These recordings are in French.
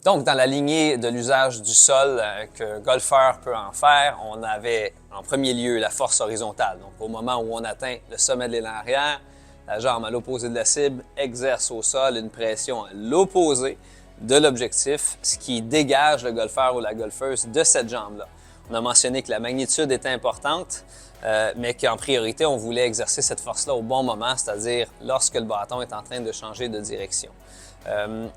Donc, dans la lignée de l'usage du sol qu'un golfeur peut en faire, on avait en premier lieu la force horizontale. Donc, au moment où on atteint le sommet de l'élan arrière, la jambe à l'opposé de la cible exerce au sol une pression à l'opposé de l'objectif, ce qui dégage le golfeur ou la golfeuse de cette jambe-là. On a mentionné que la magnitude était importante, mais qu'en priorité, on voulait exercer cette force-là au bon moment, c'est-à-dire lorsque le bâton est en train de changer de direction.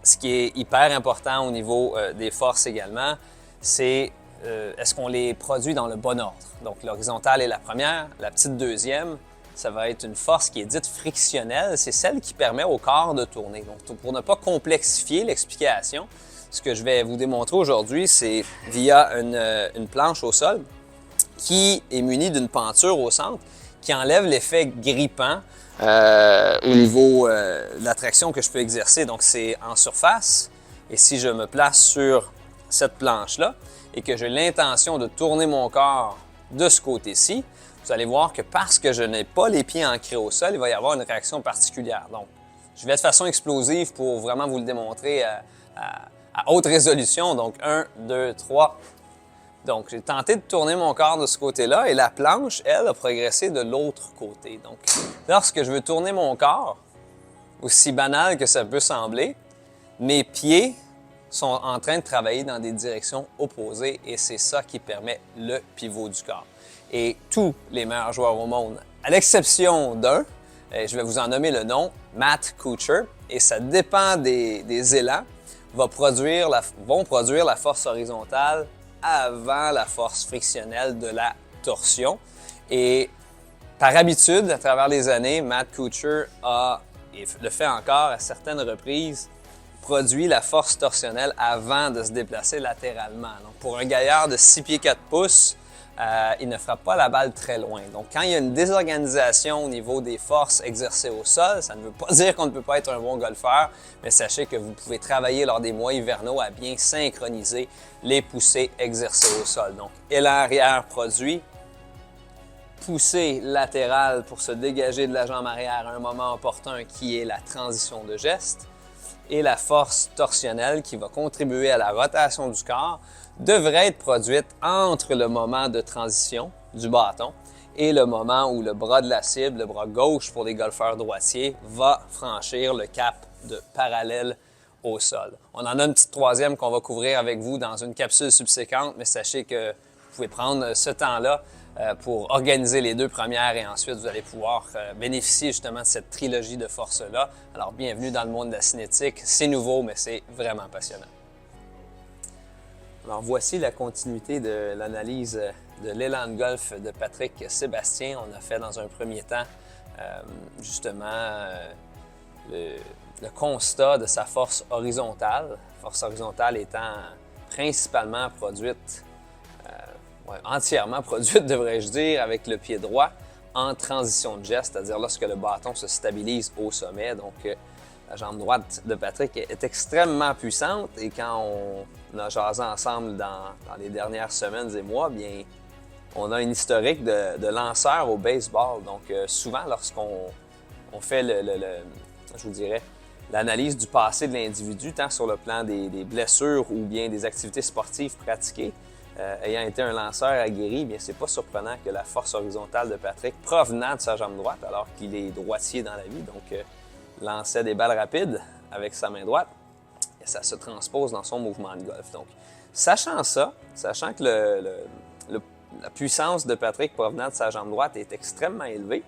Ce qui est hyper important au niveau des forces également, c'est est-ce qu'on les produit dans le bon ordre. Donc l'horizontale est la première, la petite deuxième, ça va être une force qui est dite frictionnelle, c'est celle qui permet au corps de tourner. Donc pour ne pas complexifier l'explication, ce que je vais vous démontrer aujourd'hui, c'est via une planche au sol qui est munie d'une penture au centre qui enlève l'effet grippant au niveau de la traction que je peux exercer. Donc, c'est en surface. Et si je me place sur cette planche-là et que j'ai l'intention de tourner mon corps de ce côté-ci, vous allez voir que parce que je n'ai pas les pieds ancrés au sol, il va y avoir une réaction particulière. Donc, je vais de façon explosive pour vraiment vous le démontrer à haute résolution. Donc, 1, 2, 3. Donc, j'ai tenté de tourner mon corps de ce côté-là et la planche, elle, a progressé de l'autre côté. Donc, lorsque je veux tourner mon corps, aussi banal que ça peut sembler, mes pieds sont en train de travailler dans des directions opposées et c'est ça qui permet le pivot du corps. Et tous les meilleurs joueurs au monde, à l'exception d'un, je vais vous en nommer le nom, Matt Kuchar, et ça dépend des élans, vont produire la force horizontale avant la force frictionnelle de la torsion. Et par habitude, à travers les années, Matt Kuchar et le fait encore à certaines reprises, produit la force torsionnelle avant de se déplacer latéralement. Donc, pour un gaillard de 6 pieds 4 pouces, il ne frappe pas la balle très loin. Donc, quand il y a une désorganisation au niveau des forces exercées au sol, ça ne veut pas dire qu'on ne peut pas être un bon golfeur, mais sachez que vous pouvez travailler lors des mois hivernaux à bien synchroniser les poussées exercées au sol. Donc, élan arrière produit, poussée latérale pour se dégager de la jambe arrière à un moment opportun qui est la transition de geste, et la force torsionnelle qui va contribuer à la rotation du corps devrait être produite entre le moment de transition du bâton et le moment où le bras de la cible, le bras gauche pour les golfeurs droitiers, va franchir le cap de parallèle au sol. On en a une petite troisième qu'on va couvrir avec vous dans une capsule subséquente, mais sachez que vous pouvez prendre ce temps-là pour organiser les deux premières et ensuite vous allez pouvoir bénéficier justement de cette trilogie de forces-là. Alors bienvenue dans le monde de la cinétique, c'est nouveau mais c'est vraiment passionnant. Alors voici la continuité de l'analyse de l'élan de golf de Patrick Sébastien. On a fait dans un premier temps justement le constat de sa force horizontale étant principalement produite entièrement produite, devrais-je dire, avec le pied droit en transition de geste, c'est-à-dire lorsque le bâton se stabilise au sommet. Donc, la jambe droite de Patrick est extrêmement puissante et quand on a jasé ensemble dans les dernières semaines et mois, bien, on a une historique de lanceur au baseball. Donc, souvent, lorsqu'on fait je vous dirais, l'analyse du passé de l'individu, tant sur le plan des blessures ou bien des activités sportives pratiquées, ayant été un lanceur aguerri, bien c'est pas surprenant que la force horizontale de Patrick, provenant de sa jambe droite, alors qu'il est droitier dans la vie, donc lançait des balles rapides avec sa main droite, et ça se transpose dans son mouvement de golf. Donc, sachant ça, sachant que la puissance de Patrick provenant de sa jambe droite est extrêmement élevée,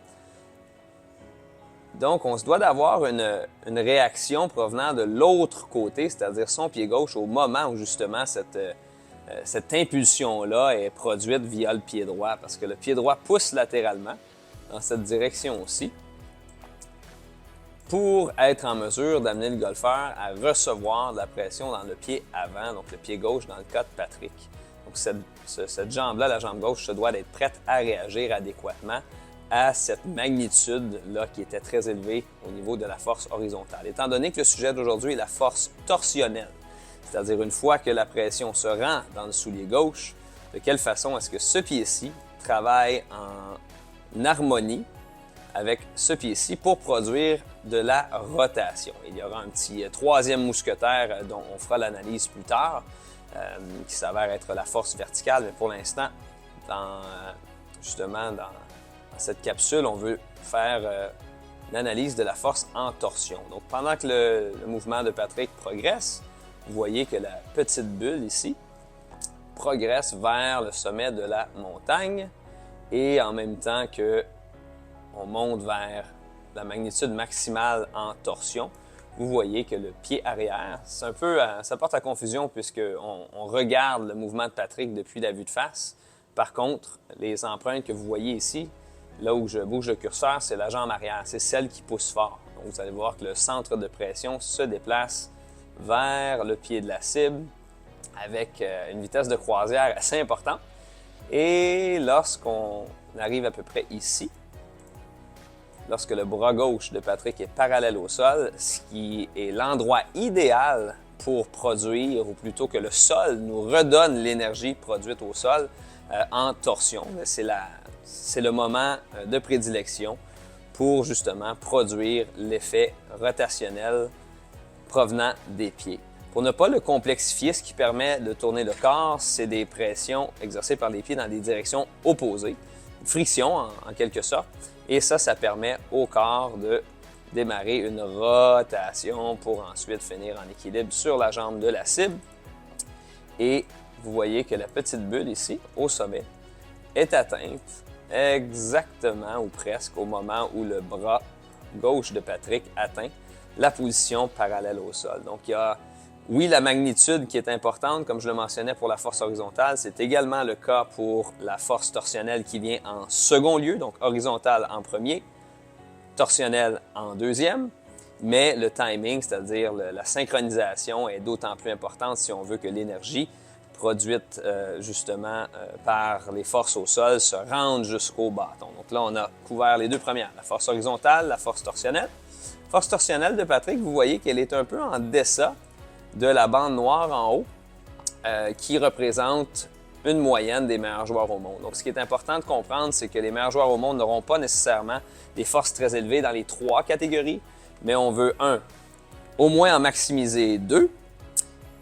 donc on se doit d'avoir une réaction provenant de l'autre côté, c'est-à-dire son pied gauche, au moment où justement cette impulsion-là est produite via le pied droit, parce que le pied droit pousse latéralement dans cette direction aussi pour être en mesure d'amener le golfeur à recevoir de la pression dans le pied avant, donc le pied gauche dans le cas de Patrick. Donc cette jambe-là, la jambe gauche, se doit d'être prête à réagir adéquatement à cette magnitude-là qui était très élevée au niveau de la force horizontale. Étant donné que le sujet d'aujourd'hui est la force torsionnelle, c'est-à-dire une fois que la pression se rend dans le soulier gauche, de quelle façon est-ce que ce pied-ci travaille en harmonie avec ce pied-ci pour produire de la rotation. Il y aura un petit troisième mousquetaire dont on fera l'analyse plus tard, qui s'avère être la force verticale, mais pour l'instant, justement dans cette capsule, on veut faire l'analyse de la force en torsion. Donc pendant que le mouvement de Patrick progresse, vous voyez que la petite bulle ici progresse vers le sommet de la montagne et en même temps qu'on monte vers la magnitude maximale en torsion, vous voyez que le pied arrière, c'est un peu, ça porte à confusion puisqu'on regarde le mouvement de Patrick depuis la vue de face. Par contre, les empreintes que vous voyez ici, là où je bouge le curseur, c'est la jambe arrière, c'est celle qui pousse fort. Donc vous allez voir que le centre de pression se déplace vers le pied de la cible avec une vitesse de croisière assez importante. Et lorsqu'on arrive à peu près ici, lorsque le bras gauche de Patrick est parallèle au sol, ce qui est l'endroit idéal pour produire, ou plutôt que le sol nous redonne l'énergie produite au sol en torsion. C'est le moment de prédilection pour justement produire l'effet rotationnel provenant des pieds. Pour ne pas le complexifier, ce qui permet de tourner le corps, c'est des pressions exercées par les pieds dans des directions opposées, une friction en quelque sorte, et ça permet au corps de démarrer une rotation pour ensuite finir en équilibre sur la jambe de la cible. Et vous voyez que la petite bulle ici, au sommet, est atteinte exactement ou presque au moment où le bras gauche de Patrick atteint la position parallèle au sol. Donc, il y a, oui, la magnitude qui est importante, comme je le mentionnais pour la force horizontale, c'est également le cas pour la force torsionnelle qui vient en second lieu, donc horizontale en premier, torsionnelle en deuxième, mais le timing, c'est-à-dire la synchronisation, est d'autant plus importante si on veut que l'énergie produite justement par les forces au sol se rende jusqu'au bâton. Donc là, on a couvert les deux premières, la force horizontale, la force torsionnelle. Force torsionnelle de Patrick, vous voyez qu'elle est un peu en deçà de la bande noire en haut, qui représente une moyenne des meilleurs joueurs au monde. Donc, ce qui est important de comprendre, c'est que les meilleurs joueurs au monde n'auront pas nécessairement des forces très élevées dans les trois catégories, mais on veut, au moins en maximiser deux,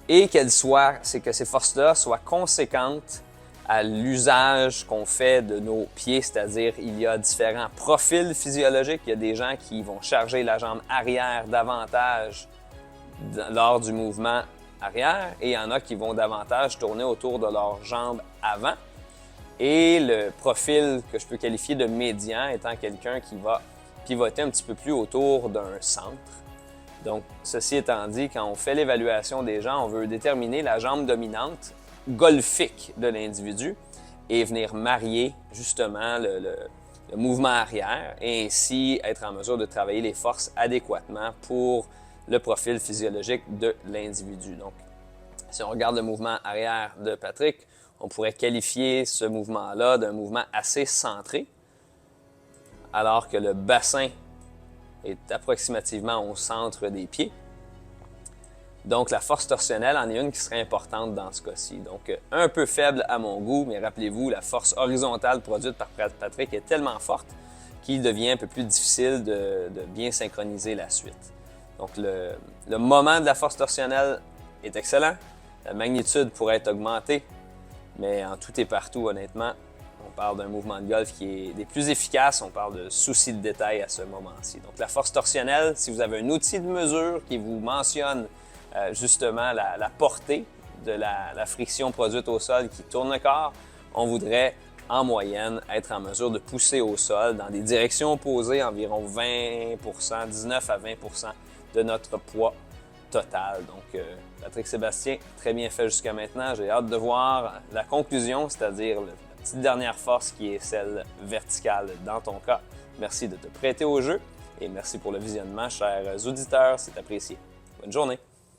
et que ces forces-là soient conséquentes à l'usage qu'on fait de nos pieds, c'est-à-dire il y a différents profils physiologiques. Il y a des gens qui vont charger la jambe arrière davantage lors du mouvement arrière et il y en a qui vont davantage tourner autour de leur jambe avant. Et le profil que je peux qualifier de médian étant quelqu'un qui va pivoter un petit peu plus autour d'un centre. Donc, ceci étant dit, quand on fait l'évaluation des gens, on veut déterminer la jambe dominante golfique de l'individu et venir marier justement le mouvement arrière et ainsi être en mesure de travailler les forces adéquatement pour le profil physiologique de l'individu. Donc, si on regarde le mouvement arrière de Patrick, on pourrait qualifier ce mouvement-là d'un mouvement assez centré, alors que le bassin est approximativement au centre des pieds. Donc, la force torsionnelle en est une qui serait importante dans ce cas-ci. Donc, un peu faible à mon goût, mais rappelez-vous, la force horizontale produite par Patrick est tellement forte qu'il devient un peu plus difficile de bien synchroniser la suite. Donc, le moment de la force torsionnelle est excellent. La magnitude pourrait être augmentée, mais en tout et partout, honnêtement, on parle d'un mouvement de golf qui est des plus efficaces. On parle de souci de détail à ce moment-ci. Donc, la force torsionnelle, si vous avez un outil de mesure qui vous mentionne justement la portée de la friction produite au sol qui tourne le corps, on voudrait en moyenne être en mesure de pousser au sol dans des directions opposées environ 20 %, 19 à 20 % de notre poids total. Donc, Patrick Sébastien, très bien fait jusqu'à maintenant. J'ai hâte de voir la conclusion, c'est-à-dire la petite dernière force qui est celle verticale dans ton cas. Merci de te prêter au jeu et merci pour le visionnement, chers auditeurs, c'est apprécié. Bonne journée!